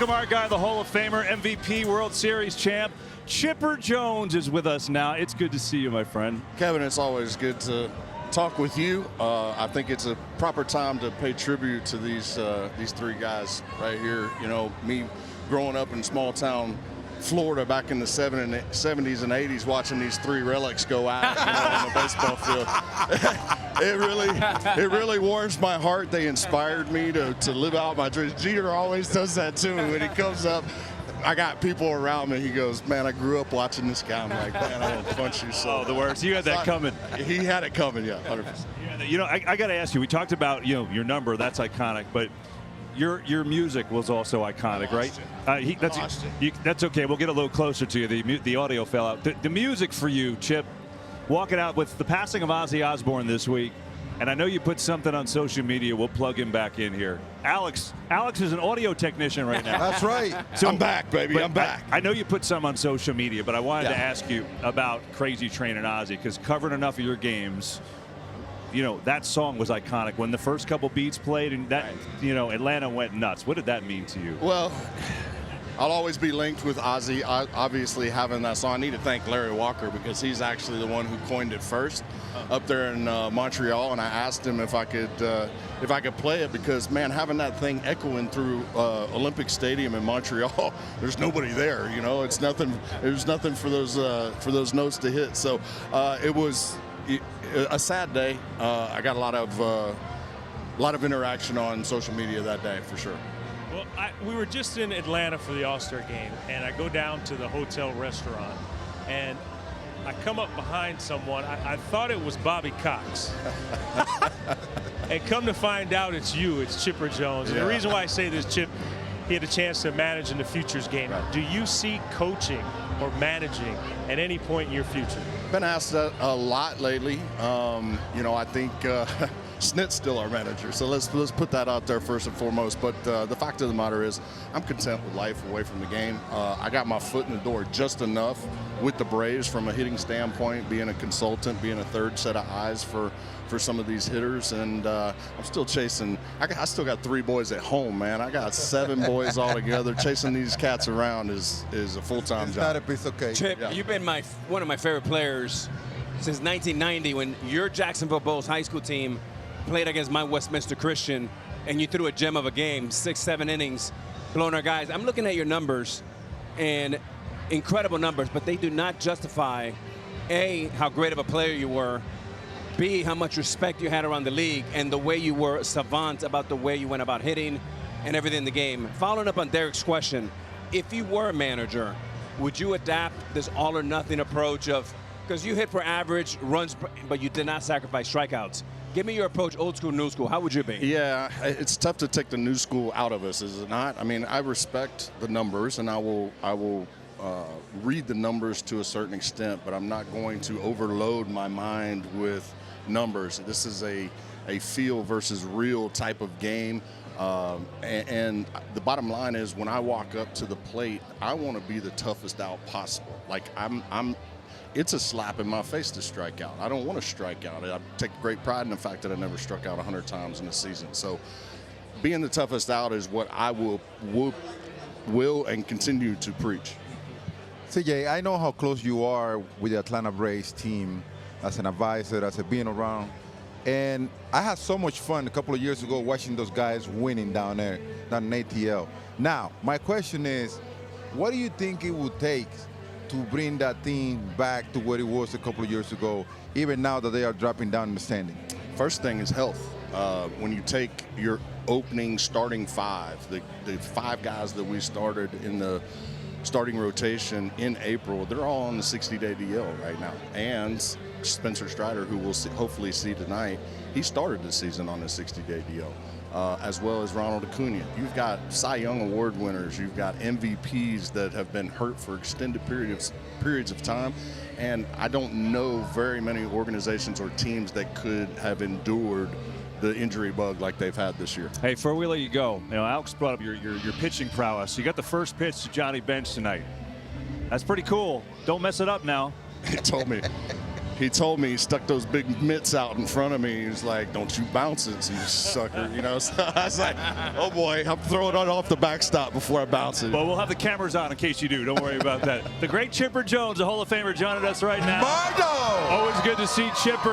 welcome our guy, the Hall of Famer, MVP, World Series champ, Chipper Jones is with us now. It's good to see you, my friend. Kevin, it's always good to talk with you. I think it's a proper time to pay tribute to these three guys right here. You know, me growing up in small town Florida back in the 70s and 80s, watching these three relics go out, you know, on the baseball field. It really warms my heart. They inspired me to live out my dreams. Jeter always does that too. When he comes up, I got people around me. He goes, "Man, I grew up watching this guy." I'm like, "Man, I want to punch you." So the worst. You had that coming. He had it coming, yeah, 100%. You know, I got to ask you. We talked about your number. That's iconic, but your music was also iconic, right? That's okay. We'll get a little closer to you. The audio fell out. The music for you, Chip, walking out with the passing of Ozzy Osbourne this week, and I know you put something on social media. We'll plug him back in here. Alex is an audio technician right now. That's right. So, I'm back, baby. I'm back. I know you put some on social media, but I wanted to ask you about Crazy Train and Ozzy, because covering enough of your games, you know, that song was iconic when the first couple beats played, and that, you know, Atlanta went nuts. What did that mean to you? Well, I'll always be linked with Ozzy. Obviously, having that song, I need to thank Larry Walker, because he's actually the one who coined it first up there in Montreal. And I asked him if I could play it, because, man, having that thing echoing through Olympic Stadium in Montreal, there's nobody there. You know, it's nothing. There's nothing for those notes to hit. So it was a sad day. I got a lot of interaction on social media that day, for sure. Well, we were just in Atlanta for the All-Star game, and I go down to the hotel restaurant, and I come up behind someone. I thought it was Bobby Cox. And come to find out it's you, it's Chipper Jones. And the reason why I say this, Chip, he had a chance to manage in the Futures game. Right. Do you see coaching or managing at any point in your future? Been asked that a lot lately. You know, I think Snit's still our manager, so let's put that out there first and foremost. But the fact of the matter is, I'm content with life away from the game. I got my foot in the door just enough with the Braves from a hitting standpoint, being a consultant, being a third set of eyes for some of these hitters, and I'm still chasing. I still got 3 boys at home, man. I got 7 boys all together. Chasing these cats around is a full-time job. Not a piece of cake. Chip, you've been one of my favorite players since 1990, when your Jacksonville Bulls high school team played against my Westminster Christian, and you threw a gem of a game, 6-7 innings, blowing our guys. I'm looking at your numbers, and incredible numbers, but they do not justify, A, how great of a player you were, B, how much respect you had around the league, and the way you were savant about the way you went about hitting and everything in the game. Following up on Derek's question, if you were a manager, would you adapt this all-or-nothing approach of, because you hit for average runs, but you did not sacrifice strikeouts? Give me your approach, old school, new school. How would you be? Yeah, it's tough to take the new school out of us, is it not? I mean, I respect the numbers, and I will read the numbers to a certain extent, but I'm not going to overload my mind with numbers. This is a feel versus real type of game. And the bottom line is, when I walk up to the plate, I want to be the toughest out possible. Like, it's a slap in my face to strike out. I don't want to strike out. I take great pride in the fact that I never struck out 100 times in a season. So being the toughest out is what I will and continue to preach. CJ, I know how close you are with the Atlanta Braves team as an advisor, as a being around. And I had so much fun a couple of years ago watching those guys winning down there, down in ATL. Now, my question is, what do you think it would take to bring that team back to what it was a couple of years ago, even now that they are dropping down in the standing? First thing is health. When you take your opening starting 5, the 5 guys that we started in the starting rotation in April, they're all on the 60-day DL right now. And Spencer Strider, who we'll hopefully see tonight, he started the season on a 60-day DL, as well as Ronald Acuna. You've got Cy Young Award winners. You've got MVPs that have been hurt for extended periods of time. And I don't know very many organizations or teams that could have endured the injury bug like they've had this year. Hey, before we let you go, you know, Alex brought up your pitching prowess. You got the first pitch to Johnny Bench tonight. That's pretty cool. Don't mess it up now. He told me he told me, he stuck those big mitts out in front of me. He was like, "Don't you bounce it, you sucker." You know, so I was like, "Oh boy, I'm throwing it off the backstop before I bounce it." Well, we'll have the cameras on in case you do. Don't worry about that. The great Chipper Jones, the Hall of Famer, joining us right now. Mardo! Always good to see Chipper.